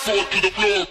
sword to the floor.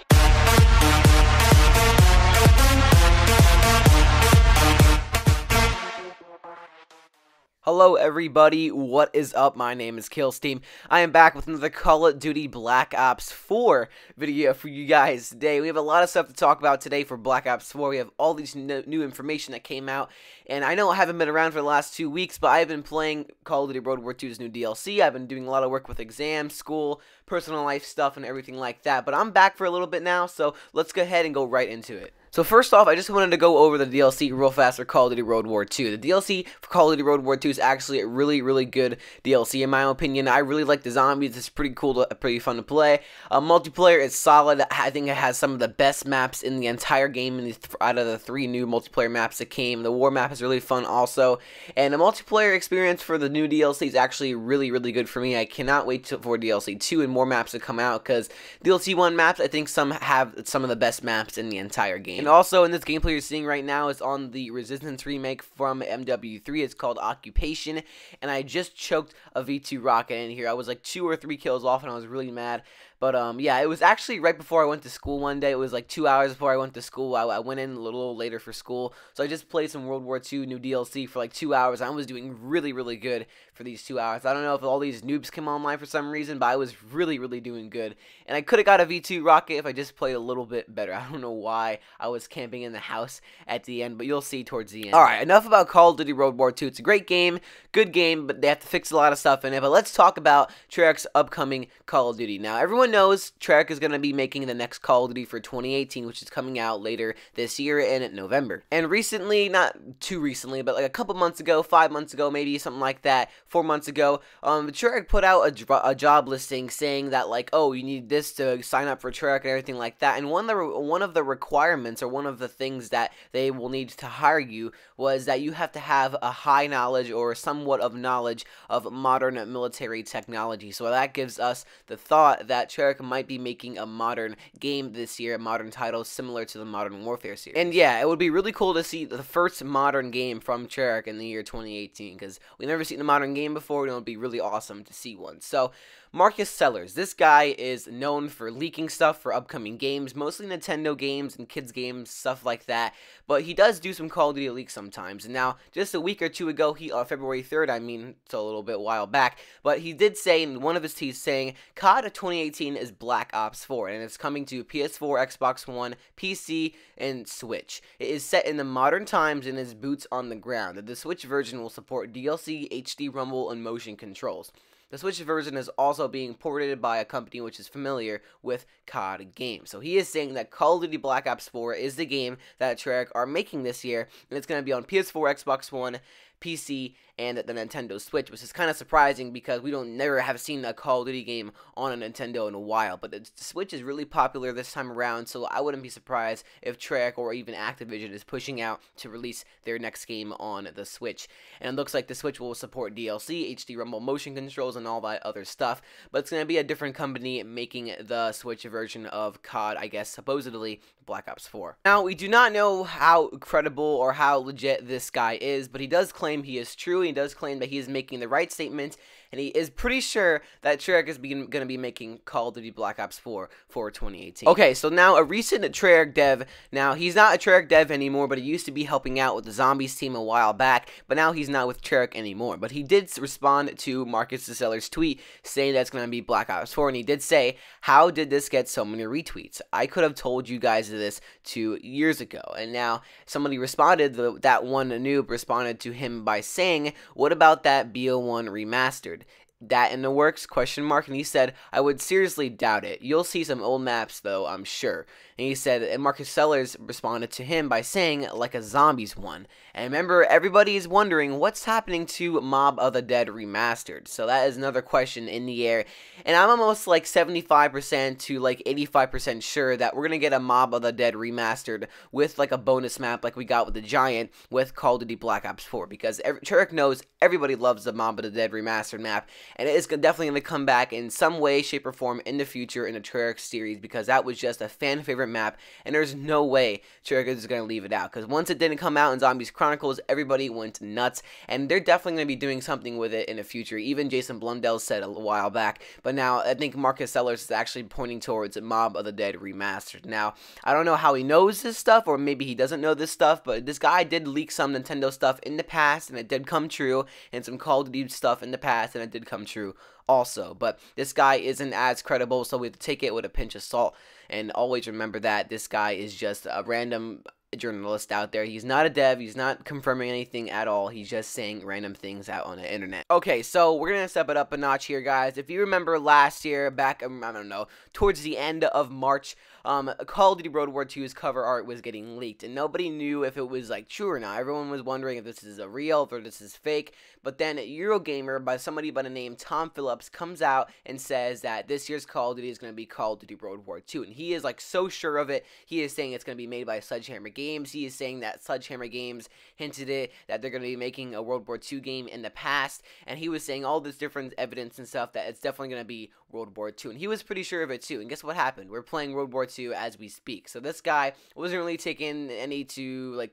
Hello everybody, what is up? My name is Killsteam. I am back with another Call of Duty Black Ops 4 video for you guys today. We have a lot of stuff to talk about today for Black Ops 4. We have all these new information that came out, and I know I haven't been around for the last 2 weeks, but I've been playing Call of Duty World War II's new DLC. I've been doing a lot of work with exams, school, personal life stuff, and everything like that. But I'm back for a little bit now, so let's go ahead and go right into it. So first off, I just wanted to go over the DLC real fast for Call of Duty World War II. The DLC for Call of Duty World War II is actually a really good DLC in my opinion. I really like the zombies. It's pretty cool, pretty fun to play. Multiplayer is solid. I think it has some of the best maps in the entire game out of the 3 new multiplayer maps that came. The war map is really fun also. And the multiplayer experience for the new DLC is actually really good for me. I cannot wait for DLC 2 and more maps to come out because DLC 1 maps, I think some have some of the best maps in the entire game. And also, in this gameplay you're seeing right now is on the Resistance remake from MW3. It's called Occupation, and I just choked a V2 rocket in here. I was like 2 or 3 kills off, and I was really mad. But, yeah, it was actually right before I went to school one day. It was like 2 hours before I went to school. I went in a little later for school. So I just played some World War II new DLC for like 2 hours. I was doing really good for these 2 hours. I don't know if all these noobs came online for some reason, but I was really doing good. And I could have got a V2 rocket if I just played a little bit better. I don't know why I was camping in the house at the end, but you'll see towards the end. Alright, enough about Call of Duty World War II. It's a great game, good game, but they have to fix a lot of stuff in it. But let's talk about Treyarch's upcoming Call of Duty. Now, everyone knows Treyarch is going to be making the next Call of Duty for 2018, which is coming out later this year in November. And recently, not too recently, but like a couple months ago, 5 months ago, maybe something like that, 4 months ago, Treyarch put out a job listing saying that like, oh, you need this to sign up for Treyarch and everything like that. And one of the requirements or one of the things that they will need to hire you was that you have to have a high knowledge or somewhat of knowledge of modern military technology. So that gives us the thought that Treyarch might be making a modern game this year, a modern title similar to the Modern Warfare series. And yeah, it would be really cool to see the first modern game from Treyarch in the year 2018 because we've never seen a modern game before, and it would be really awesome to see one. So Marcus Sellers, this guy is known for leaking stuff for upcoming games, mostly Nintendo games and kids games, stuff like that, but he does do some Call of Duty leaks sometimes. And now, just a week or two ago, February 3rd, I mean, it's a little bit while back, but he did say in one of his tweets saying, COD 2018 is Black Ops 4, and it's coming to PS4, Xbox One, PC, and Switch. It is set in the modern times and is boots on the ground. The Switch version will support DLC, HD Rumble, and motion controls. The Switch version is also being ported by a company which is familiar with COD games. So he is saying that Call of Duty Black Ops 4 is the game that Treyarch are making this year, and it's going to be on PS4, Xbox One, PC, and the Nintendo Switch, which is kind of surprising because we never have seen a Call of Duty game on a Nintendo in a while. But the Switch is really popular this time around, so I wouldn't be surprised if Treyarch or even Activision is pushing out to release their next game on the Switch. And it looks like the Switch will support DLC, HD Rumble motion controls, and all that other stuff. But it's going to be a different company making the Switch version of COD, I guess, supposedly Black Ops 4. Now, we do not know how credible or how legit this guy is, but he does claim he is true. He does claim that he is making the right statements, and he is pretty sure that Treyarch is going to be making Call of Duty Black Ops 4 for 2018. Okay, so now a recent Treyarch dev, now he's not a Treyarch dev anymore, but he used to be helping out with the Zombies team a while back, but now he's not with Treyarch anymore. But he did respond to Marcus Sellers' tweet saying that it's going to be Black Ops 4, and he did say, how did this get so many retweets? I could have told you guys this 2 years ago. And now somebody responded, that one noob responded to him by saying, what about that BO1 remastered? That in the works, question mark. And he said, I would seriously doubt it. You'll see some old maps though, I'm sure. And he said, and Marcus Sellers responded to him by saying, like a Zombies one. And remember, everybody is wondering what's happening to Mob of the Dead Remastered. So that is another question in the air. And I'm almost like 75% to like 85% sure that we're going to get a Mob of the Dead Remastered with like a bonus map like we got with the Giant with Call of Duty Black Ops 4. Because Treyarch knows everybody loves the Mob of the Dead Remastered map. and it is definitely going to come back in some way, shape, or form in the future in the Treyarch series, because that was just a fan favorite map, and there's no way Treyarch is going to leave it out, because once it didn't come out in Zombies Chronicles, everybody went nuts, and they're definitely going to be doing something with it in the future. Even Jason Blundell said a while back, but now I think Marcus Sellers is actually pointing towards Mob of the Dead Remastered. Now, I don't know how he knows this stuff, or maybe he doesn't know this stuff, but this guy did leak some Nintendo stuff in the past, and it did come true, and some Call of Duty stuff in the past, and it did come true also. But this guy isn't as credible, so we have to take it with a pinch of salt, and always remember that this guy is just a random journalist out there. He's not a dev, he's not confirming anything at all, he's just saying random things out on the internet. Okay, so we're gonna step it up a notch here, guys. If you remember last year, back, I don't know, towards the end of March, Call of Duty World War II's cover art was getting leaked, and nobody knew if it was like true or not. Everyone was wondering if this is a real, or this is fake. But then Eurogamer, by somebody by the name Tom Phillips, comes out and says that this year's Call of Duty is going to be Call of Duty World War II, and he is like so sure of it. He is saying it's going to be made by Sledgehammer Games. He is saying that Sledgehammer Games hinted it, that they're going to be making a World War II game in the past, and he was saying all this different evidence and stuff that it's definitely going to be World War II, and he was pretty sure of it too. And guess what happened? We're playing World War II as we speak. So this guy wasn't really taking any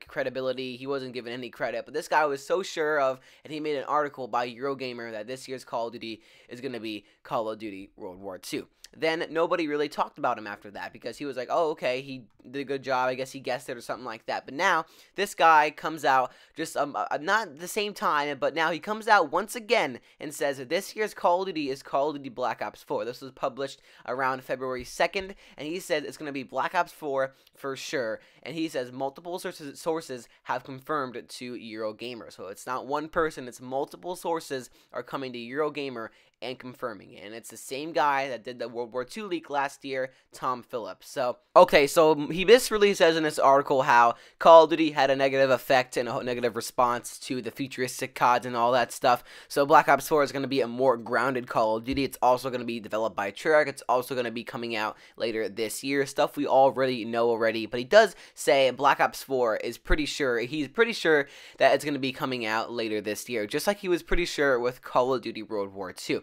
credibility. He wasn't given any credit, but this guy was so sure of, and he made an article by Eurogamer that this year's Call of Duty is going to be Call of Duty World War II. Then nobody really talked about him after that, because he was like, oh, okay, he did a good job, I guess he guessed it or something like that. But now this guy comes out just not the same time, but now he comes out once again and says that this year's Call of Duty is Call of Duty Black Ops 4. This was published around February 2nd, and he said it's going to be Black Ops 4 for sure. And he says multiple sources have confirmed to Eurogamer. So it's not one person, it's multiple sources are coming to Eurogamer and confirming it. And it's the same guy that did the World War II leak last year, Tom Phillips. So, okay, so he basically says in this article how Call of Duty had a negative effect and a negative response to the futuristic CODs and all that stuff. So Black Ops 4 is going to be a more grounded Call of Duty. It's also going to be developed by Treyarch. It's also going to be coming out later this year. Stuff we already know already. But he does say Black Ops 4 is pretty sure, he's pretty sure that it's going to be coming out later this year. Just like he was pretty sure with Call of Duty World War II.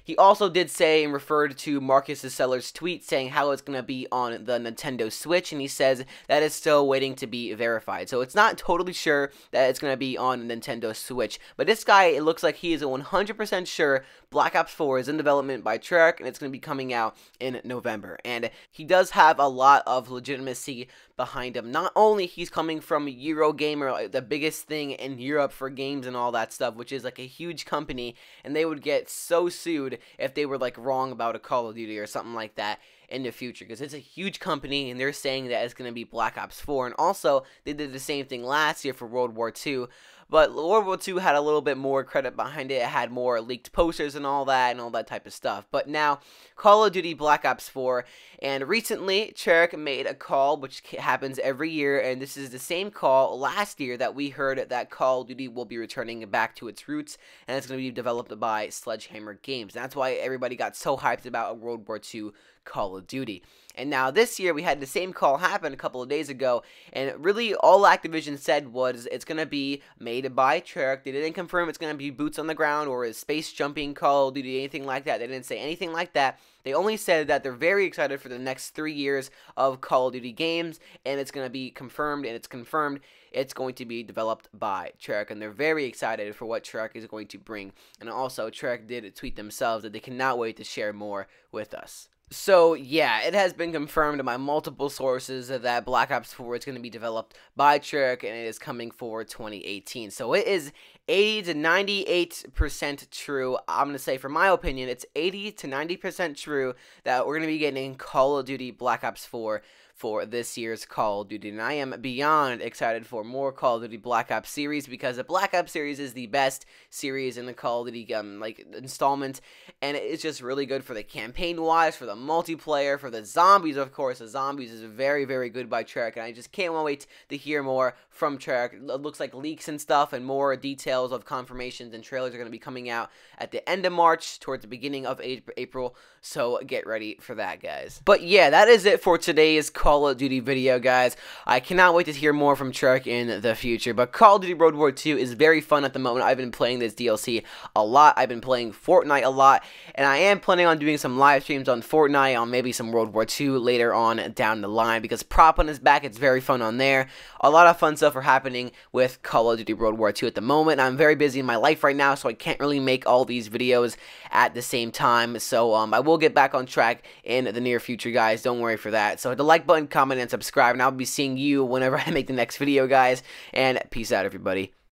He also did say and referred to Marcus Sellers' tweet saying how it's going to be on the Nintendo Switch, and he says that is still waiting to be verified. So it's not totally sure that it's going to be on the Nintendo Switch. But this guy, it looks like he is 100% sure Black Ops 4 is in development by Treyarch, and it's going to be coming out in November. And he does have a lot of legitimacy behind him. Not only he's coming from Eurogamer, like the biggest thing in Europe for games and all that stuff, which is like a huge company, and they would get so sued if they were like wrong about a Call of Duty or something like that in the future, because it's a huge company and they're saying that it's going to be Black Ops 4. And also they did the same thing last year for World War II, but World War II had a little bit more credit behind it. It had more leaked posters and all that type of stuff. But now Call of Duty Black Ops 4, and recently Treyarch made a call, which happens every year, and this is the same call last year that we heard that Call of Duty will be returning back to its roots, and it's going to be developed by Sledgehammer Games. And that's why everybody got so hyped about a World War II Call of Duty. And now this year we had the same call happen a couple of days ago, and really all Activision said was it's going to be made by Treyarch. They didn't confirm it's going to be boots on the ground or a space jumping Call of Duty, anything like that. They didn't say anything like that. They only said that they're very excited for the next 3 years of Call of Duty games, and it's going to be confirmed, and it's confirmed it's going to be developed by Treyarch, and they're very excited for what Treyarch is going to bring. And also, Treyarch did tweet themselves that they cannot wait to share more with us. So, yeah, it has been confirmed by multiple sources that Black Ops 4 is going to be developed by Treyarch, and it is coming for 2018. So, it is 80 to 98% true. I'm going to say, for my opinion, it's 80 to 90% true that we're going to be getting Call of Duty Black Ops 4 for this year's Call of Duty, and I am beyond excited for more Call of Duty Black Ops series, because the Black Ops series is the best series in the Call of Duty installment, and it's just really good for the campaign wise, for the multiplayer, for the zombies. Of course, the zombies is very, very good by Treyarch, and I just can't wait to hear more from Treyarch. It looks like leaks and stuff and more details of confirmations and trailers are going to be coming out at the end of March towards the beginning of April, so get ready for that, guys. But yeah, that is it for today's Call Call of Duty video, guys. I cannot wait to hear more from Treyarch in the future. But Call of Duty World War II is very fun at the moment. I've been playing this DLC a lot. I've been playing Fortnite a lot, and I am planning on doing some live streams on Fortnite, on maybe some World War II later on down the line, because Prop Hunt is back. It's very fun on there. A lot of fun stuff are happening with Call of Duty World War II at the moment. I'm very busy in my life right now, so I can't really make all these videos at the same time. So I will get back on track in the near future, guys. Don't worry for that. So hit the like button, comment, and subscribe, and I'll be seeing you whenever I make the next video, guys. And peace out, everybody.